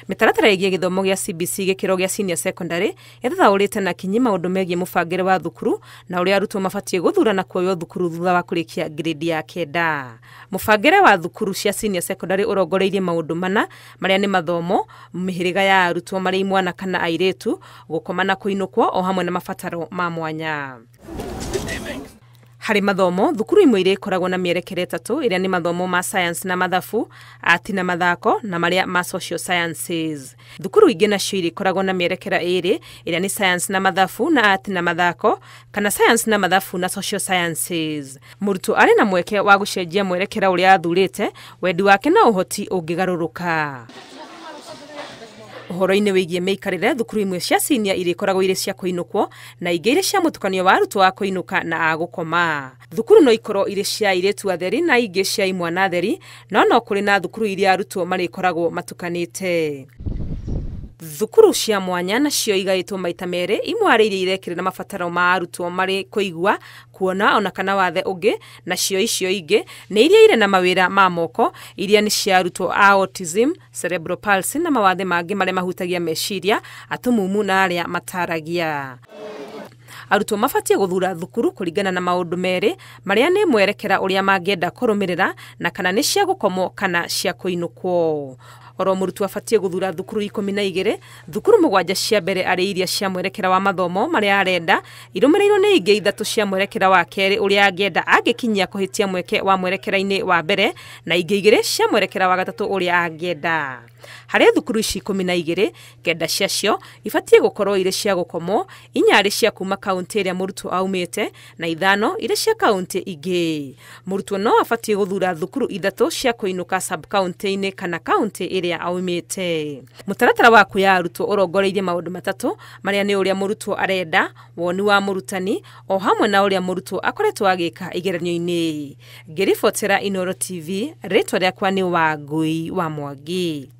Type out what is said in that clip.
Mitaratara igie githomo gia CBC gikiro gia senior secondary ethathaurite na kinyi maundu megie mubangire wa thukuru na uria arutwo mabatie guthurana kuoyo thukuru thutha wa kurikia grade ya kenda. Mubangire wa thukuru cia senior secondary urongoreirie maundu mana maria ni mathomo, mihiriga ya arutwo mari imwana kana airetu, gukoma na kuinukwo o hamwe na mabataro ma mwanya. Hari mathomo, thukuru imwe ire ikoragwo na mierekere itatu iria ni mathomo ma science na mathabu, art na mathako na maria ma social sciences. Thukuru ingi nacio ire ikoragwo na mierekera iri iria ni science na mathabu na art na mathako, kana science na mathabu na social sciences. Murutwo ari na mweke wa gucenjia mwerekera uria athurite, wendi wake na uhoti ungigaruruka. Uhoro-ini wigie meikarire, thukuru imwe cia senior ire ikoragwo ire cia kuinukwo na ingi ire cia mutukanio wa arutwo a kuinuka na agukoma. Thukuru no ikorwo ire cia airetu atheri na ingi cia imwana atheri, no kuri na thukuru iria arutwo mari ikoragwo matukanite. Thukuru cia mwanya nacio igaitwo maita mere, imwe ari iria irekirira mabataro ma arutwo mari kuigua, kuona ona kana wathe ungi, nacio icio ingi ni iria ire na mawira ma moko, iria ni cia arutwo a autism, cerebral palsy na mawathe mangi maria mahutagia meciria, atumumu na aria mataragia. Arutwo mabatie guthura thukuru kuringana na maundu mere maria ni mwerekera uria mangienda kurumirira na kana ni cia gukomo kana cia kuinukwo. Oro murutwo abatie guthura thukuru 12, thukuru 7 cia mbere ari iria cia mwerekera wa mathomo maria arenda, irumirirwo ni ingi 3 cia mwerekera wa keri uria angienda angikinyia kuhitia mweke wa mwerekera-ini wa mbere na ingi 2 cia mwerekera wa gatatu uria angienda. Hari thukuru ici 12, 9 ciacio ibatie gukorwo ire cia gukomo, 4 ari cia kuma kaunti iria murutwo aumite na 5 ire cia kaunti ingi. Murutwo no abatie guthura thukuru 3 cia kuinuka sub county-ini kana kaunti iria aumite. Mutaratara wa kuya arutwo urongoreirie maundu matatu maria ni uria murutwo arenda, woni wa murutani o hamwe na uria murutwo akoretwo agika igeranio-ini. Ngiribotera Inooro TV, ritwa riakwa ni Wangui wa Mwangi.